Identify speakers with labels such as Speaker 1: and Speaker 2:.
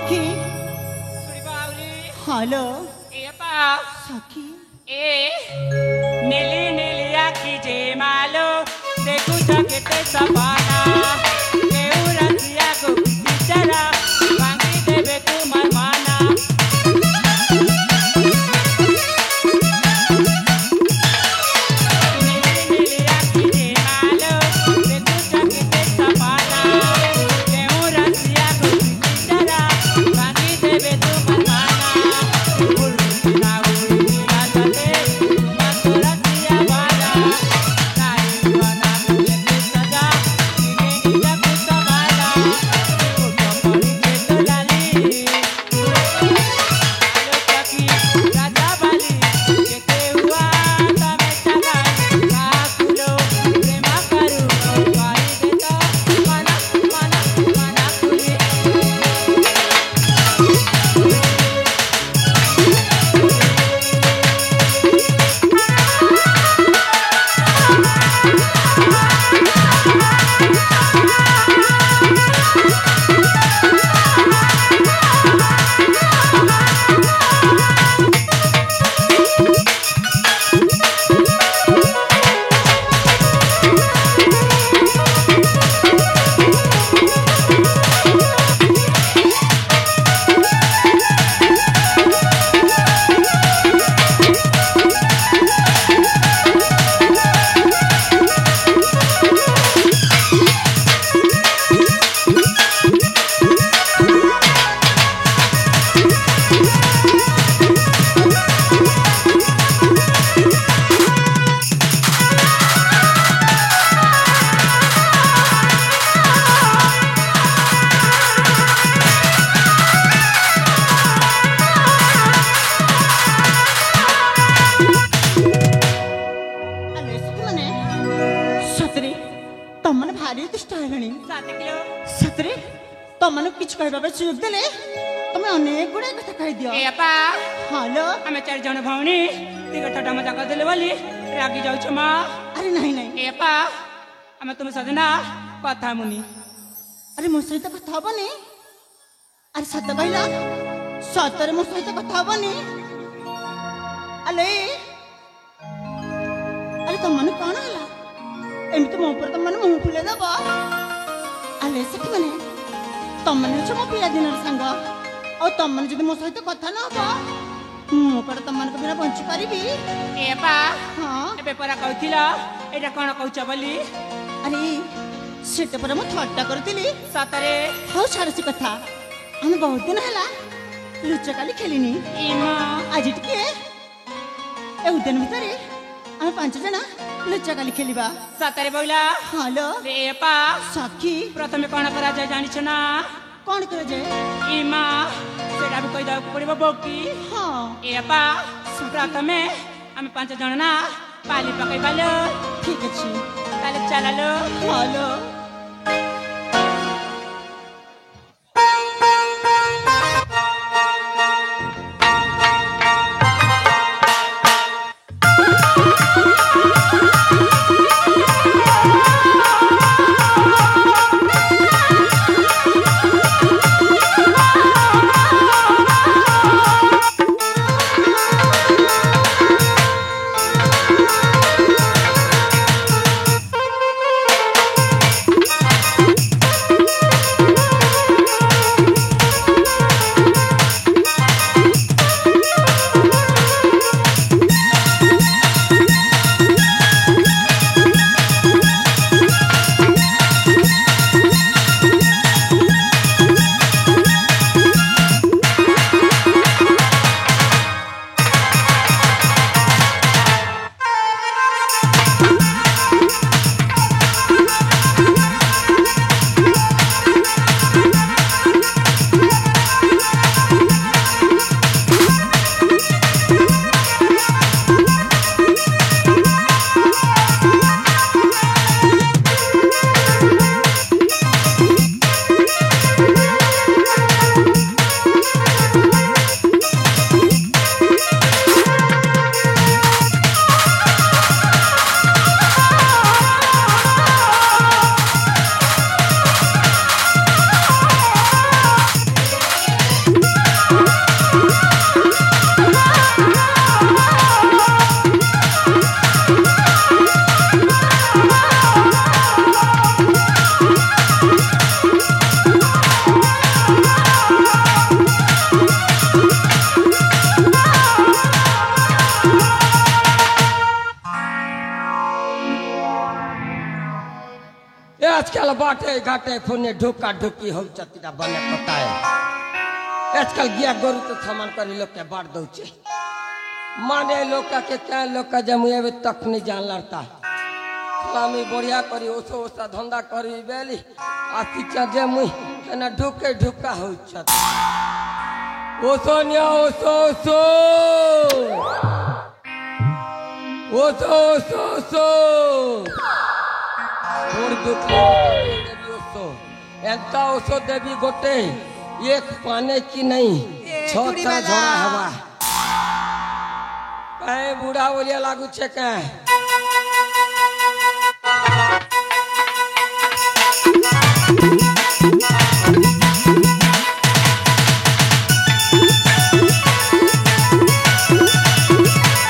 Speaker 1: सखी हेलो सखी
Speaker 2: नीली नीली आखी जे मालो देखू जगते सपाना केहू रसिया को बिचारा भांगी देवे तू मनमाना
Speaker 1: सतरे तुमने किछ कहबा बे सुयोग देले तुमे अनेक गुडे कथा कहि दियो
Speaker 2: ए अपा
Speaker 1: हेलो
Speaker 2: हमें चार जण भौणी तिका ठटा मजा कर देले बोली रागी जाउ छ मां
Speaker 1: अरे नहीं नहीं
Speaker 2: ए अपा हमें तुम सजना कथा मुनी
Speaker 1: अरे मो सहित कथा हबनी अरे सत कहला सतरे मो सहित कथा हबनी अले अरे तुमने कोन हला एमि तो मो पर तुमने मुंह फुले दबा अले सखी माने तुमने छ मो पिया दिनर संग और तुमने जदि मो सहित कथा न हबा मो पर तुमने को बिना बंची परिबी
Speaker 2: ए बा
Speaker 1: हां
Speaker 2: एबे परा कहथिला एटा कोन कहउछ बोली
Speaker 1: अरे सेते पर मो ठट्टा करतिली
Speaker 2: सतरे
Speaker 1: हो छारसी कथा हम बहुत दिन हला लुच्चा काली खेलिनी
Speaker 2: इमा
Speaker 1: आज टिके ए उद्यान भितरे हम पांच जना लुच्चा काली खेलिबा
Speaker 2: सतरे बोला
Speaker 1: हेलो
Speaker 2: रे पा
Speaker 1: सखी
Speaker 2: प्रथमे कोन करा जाय जानि छ ना
Speaker 1: कोन करे जे
Speaker 2: इमा सेटा भी कहि दाउ पड़िबो बोकी
Speaker 1: हां
Speaker 2: ए पा प्रथमे हम पांच जण ना पाली पकई बालो
Speaker 1: ठीक अछि
Speaker 2: ताले चलालो
Speaker 1: हेलो
Speaker 3: बाटे घाटे फुने ढुका ढुकी हो चतीटा बने पताए आजकल गिया गोरु तो सामान कर लोग के बांट दउचे माने लोग के क्या लोग का जमुए तक नहीं जान लड़ता सलामी बढ़िया करी ओसो ओसा धंधा करी बेली आसी चजे मुई ना ढुके ढुका हो चत ओसो निया ओसो ओसो ओसो ओसो ओसो छोड़ दुख देवी ओसो एंता ओसो देवी गोटे एक पाने की नहीं छोटा झोड़ा हवा कहीं बूढ़ा बोलिया लागू छे कहीं